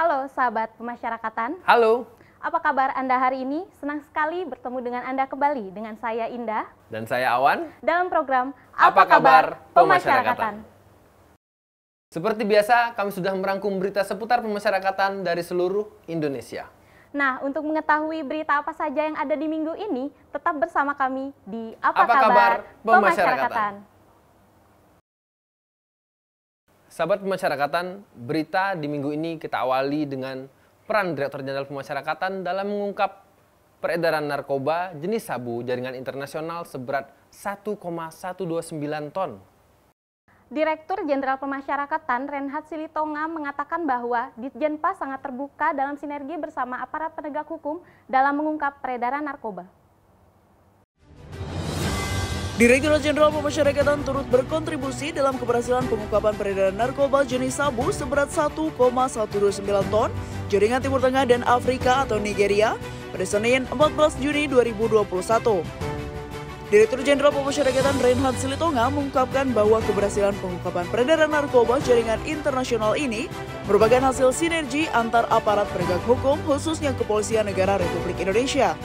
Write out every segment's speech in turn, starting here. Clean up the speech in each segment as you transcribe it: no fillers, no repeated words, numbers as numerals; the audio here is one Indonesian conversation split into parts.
Halo sahabat pemasyarakatan, Halo, apa kabar Anda hari ini? Senang sekali bertemu dengan Anda kembali dengan saya Indah dan saya Awan dalam program Apa Kabar Pemasyarakatan. Seperti biasa, kami sudah merangkum berita seputar pemasyarakatan dari seluruh Indonesia. Nah, untuk mengetahui berita apa saja yang ada di minggu ini, tetap bersama kami di Apa Kabar Kabar Pemasyarakatan. Sahabat pemasyarakatan, berita di minggu ini kita awali dengan peran Direktur Jenderal Pemasyarakatan dalam mengungkap peredaran narkoba jenis sabu jaringan internasional seberat 1,129 ton. Direktur Jenderal Pemasyarakatan Renhat Silitonga mengatakan bahwa Ditjenpas sangat terbuka dalam sinergi bersama aparat penegak hukum dalam mengungkap peredaran narkoba. Direktorat Jenderal Pemasyarakatan turut berkontribusi dalam keberhasilan pengungkapan peredaran narkoba jenis sabu seberat 1,129 ton jaringan Timur Tengah dan Afrika atau Nigeria pada Senin 14 Juni 2021. Direktur Jenderal Pemasyarakatan Renhat Silitonga mengungkapkan bahwa keberhasilan pengungkapan peredaran narkoba jaringan internasional ini merupakan hasil sinergi antar aparat penegak hukum khususnya Kepolisian Negara Republik Indonesia.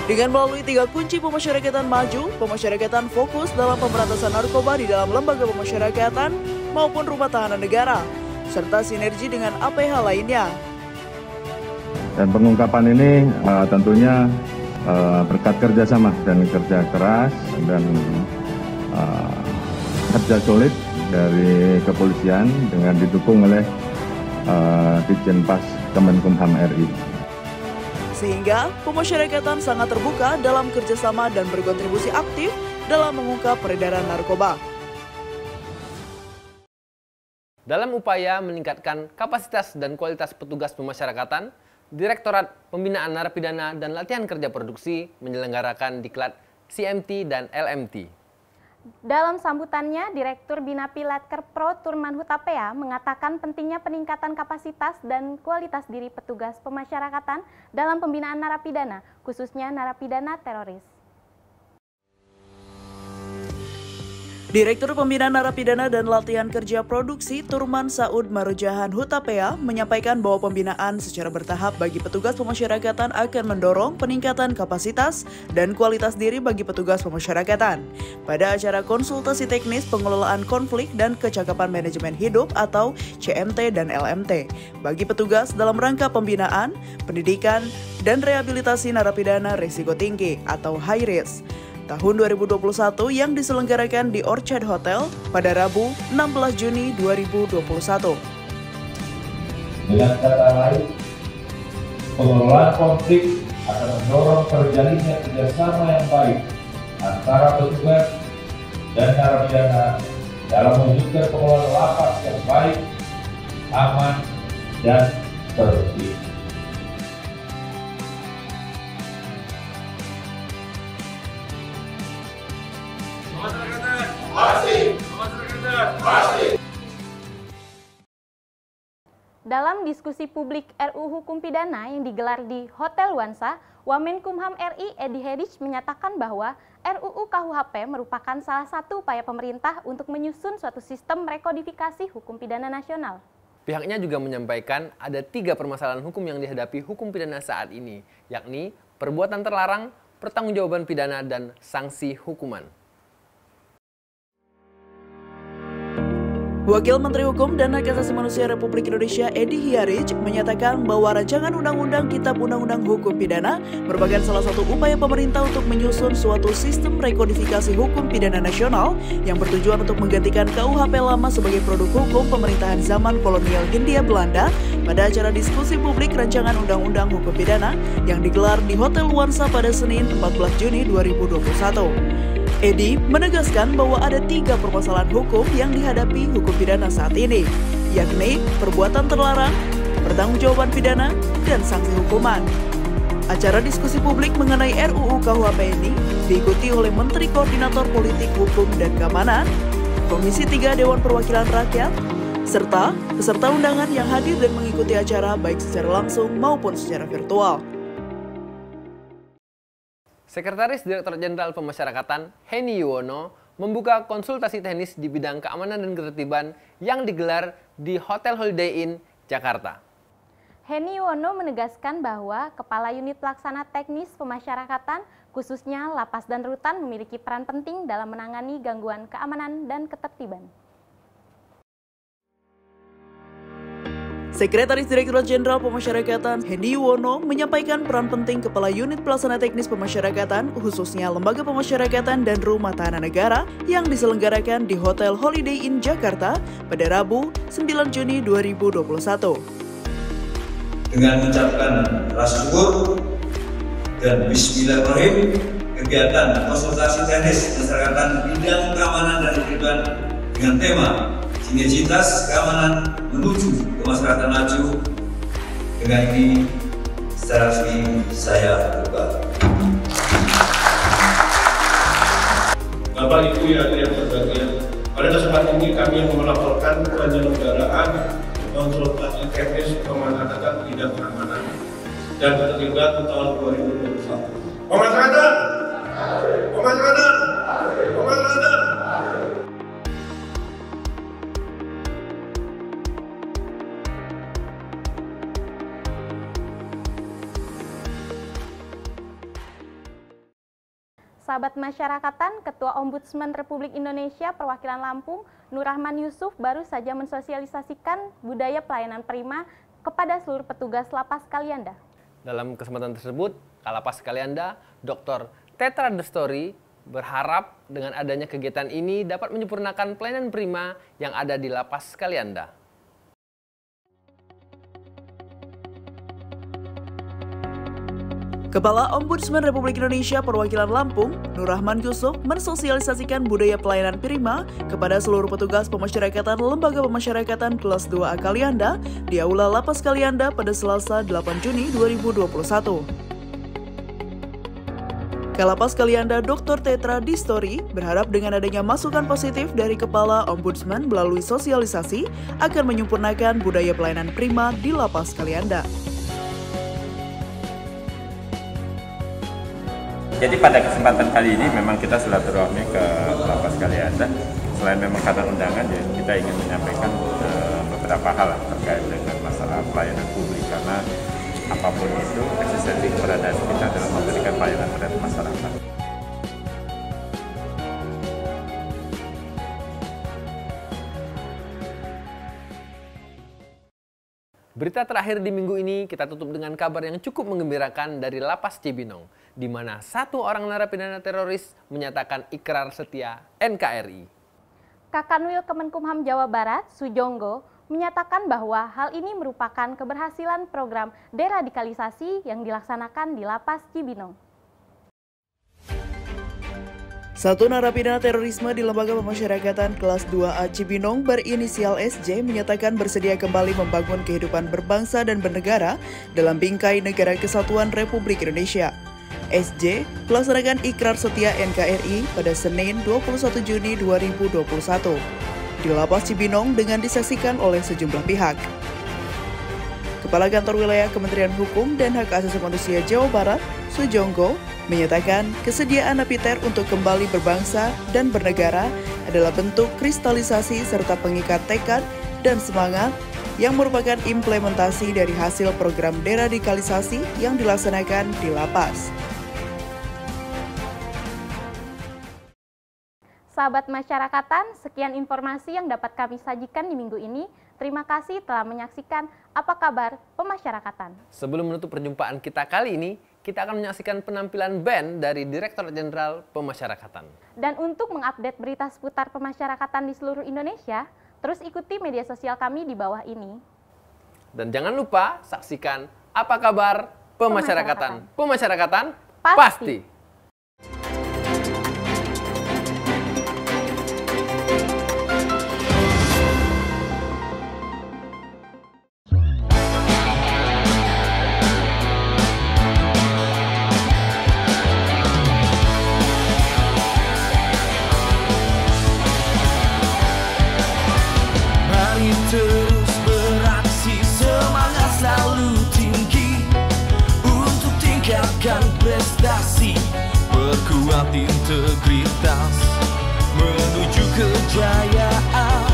Dengan melalui 3 kunci pemasyarakatan maju, pemasyarakatan fokus dalam pemberantasan narkoba di dalam lembaga pemasyarakatan maupun rumah tahanan negara, serta sinergi dengan APH lainnya. Dan pengungkapan ini tentunya berkat kerjasama dan kerja keras dan kerja solid dari kepolisian dengan didukung oleh Ditjenpas Kemenkumham RI. Sehingga pemasyarakatan sangat terbuka dalam kerjasama dan berkontribusi aktif dalam mengungkap peredaran narkoba. Dalam upaya meningkatkan kapasitas dan kualitas petugas pemasyarakatan, Direktorat Pembinaan Narapidana dan Latihan Kerja Produksi menyelenggarakan diklat CMT dan LMT. Dalam sambutannya, Direktur Bina Pilat Kerpro Turman Hutapea mengatakan pentingnya peningkatan kapasitas dan kualitas diri petugas pemasyarakatan dalam pembinaan narapidana, khususnya narapidana teroris. Direktur Pembinaan Narapidana dan Latihan Kerja Produksi Turman Saud Marujahan Hutapea menyampaikan bahwa pembinaan secara bertahap bagi petugas pemasyarakatan akan mendorong peningkatan kapasitas dan kualitas diri bagi petugas pemasyarakatan. Pada acara konsultasi teknis pengelolaan konflik dan kecakapan manajemen hidup atau CMT dan LMT bagi petugas dalam rangka pembinaan, pendidikan, dan rehabilitasi narapidana risiko tinggi atau high risk tahun 2021 yang diselenggarakan di Orchard Hotel pada Rabu 16 Juni 2021. Dengan kata lain, pengelolaan konflik akan mendorong terjalinnya kerjasama yang baik antara petugas dan narapidana dalam mewujudkan pengelolaan lapas yang baik, aman, dan tertib. Dalam diskusi publik RUU Hukum Pidana yang digelar di Hotel Wansa, Wamenkumham RI Edi Hedich menyatakan bahwa RUU KUHP merupakan salah satu upaya pemerintah untuk menyusun suatu sistem rekodifikasi hukum pidana nasional. Pihaknya juga menyampaikan ada 3 permasalahan hukum yang dihadapi hukum pidana saat ini, yakni perbuatan terlarang, pertanggungjawaban pidana, dan sanksi hukuman. Wakil Menteri Hukum dan Hak Asasi Manusia Republik Indonesia Edi Hiarij menyatakan bahwa rancangan Undang-Undang Kitab Undang-Undang Hukum Pidana merupakan salah satu upaya pemerintah untuk menyusun suatu sistem rekodifikasi hukum pidana nasional yang bertujuan untuk menggantikan KUHP lama sebagai produk hukum pemerintahan zaman kolonial Hindia Belanda pada acara diskusi publik rancangan Undang-Undang Hukum Pidana yang digelar di Hotel Wansa pada Senin 14 Juni 2021. Edi menegaskan bahwa ada 3 permasalahan hukum yang dihadapi hukum pidana saat ini, yakni perbuatan terlarang, pertanggungjawaban pidana, dan sanksi hukuman. Acara diskusi publik mengenai RUU KUHP ini diikuti oleh Menteri Koordinator Politik Hukum dan Keamanan, Komisi 3 Dewan Perwakilan Rakyat, serta peserta undangan yang hadir dan mengikuti acara baik secara langsung maupun secara virtual. Sekretaris Direktorat Jenderal Pemasyarakatan Heni Yuwono membuka konsultasi teknis di bidang keamanan dan ketertiban yang digelar di Hotel Holiday Inn, Jakarta. Heni Yuwono menegaskan bahwa Kepala Unit Pelaksana Teknis Pemasyarakatan, khususnya Lapas dan Rutan, memiliki peran penting dalam menangani gangguan keamanan dan ketertiban. Sekretaris Direktorat Jenderal Pemasyarakatan Heni Yuwono menyampaikan peran penting Kepala Unit Pelaksana Teknis Pemasyarakatan, khususnya Lembaga Pemasyarakatan dan Rumah Tahanan Negara yang diselenggarakan di Hotel Holiday Inn Jakarta pada Rabu 9 Juni 2021. Dengan mengucapkan rasa syukur dan bismillahirrahmanirrahim, kegiatan konsultasi teknis masyarakat bidang keamanan dan ketertiban dengan tema sinergitas keamanan menuju kemaslahatan maju. Dengan ini secara resmi saya buka. Bapak Ibu yang berbahagia, pada kesempatan ini kami melaporkan penyelenggaraan konsultasi teknis pemasyarakatan bidang keamanan dan ketertiban tahun 2021. Pemasyarakatan. Sahabat Masyarakatan, Ketua Ombudsman Republik Indonesia Perwakilan Lampung, Nur Rahman Yusuf, baru saja mensosialisasikan budaya pelayanan prima kepada seluruh petugas Lapas Kalianda. Dalam kesempatan tersebut, Kalapas Kalianda, Dr. Tetra Destori, berharap dengan adanya kegiatan ini dapat menyempurnakan pelayanan prima yang ada di Lapas Kalianda. Kepala Ombudsman Republik Indonesia Perwakilan Lampung, Nur Rahman Yusuf, mensosialisasikan budaya pelayanan prima kepada seluruh petugas pemasyarakatan Lembaga Pemasyarakatan kelas 2A Kalianda di Aula Lapas Kalianda pada Selasa 8 Juni 2021. Kalapas Kalianda Dr. Tetra Destori berharap dengan adanya masukan positif dari Kepala Ombudsman melalui sosialisasi akan menyempurnakan budaya pelayanan prima di Lapas Kalianda. Jadi pada kesempatan kali ini memang kita silaturahmi ke Lapas Kalianda. Selain memang karena undangan, ya kita ingin menyampaikan beberapa hal terkait dengan masalah pelayanan publik, karena apapun itu eksistensi keberadaan kita dalam memberikan pelayanan terhadap masyarakat. Berita terakhir di minggu ini kita tutup dengan kabar yang cukup menggembirakan dari Lapas Cibinong, di mana satu orang narapidana teroris menyatakan ikrar setia NKRI. Kakanwil Kemenkumham Jawa Barat, Sujonggo, menyatakan bahwa hal ini merupakan keberhasilan program deradikalisasi yang dilaksanakan di Lapas Cibinong. Satu narapidana terorisme di Lembaga Pemasyarakatan kelas 2A Cibinong berinisial SJ menyatakan bersedia kembali membangun kehidupan berbangsa dan bernegara dalam bingkai Negara Kesatuan Republik Indonesia. SJ melaksanakan ikrar setia NKRI pada Senin 21 Juni 2021 di Lapas Cibinong dengan disaksikan oleh sejumlah pihak. Kepala Kantor Wilayah Kementerian Hukum dan Hak Asasi Manusia Jawa Barat, Sujonggo, menyatakan kesediaan napiter untuk kembali berbangsa dan bernegara adalah bentuk kristalisasi serta pengikat tekad dan semangat yang merupakan implementasi dari hasil program deradikalisasi yang dilaksanakan di lapas. Sahabat Masyarakatan, sekian informasi yang dapat kami sajikan di minggu ini. Terima kasih telah menyaksikan Apa Kabar Pemasyarakatan. Sebelum menutup perjumpaan kita kali ini, kita akan menyaksikan penampilan band dari Direktorat Jenderal Pemasyarakatan. Dan untuk mengupdate berita seputar pemasyarakatan di seluruh Indonesia, terus ikuti media sosial kami di bawah ini. Dan jangan lupa saksikan Apa Kabar Pemasyarakatan. Pemasyarakatan pasti. Terus beraksi, semangat selalu tinggi untuk tingkatkan prestasi, perkuat integritas menuju kejayaan.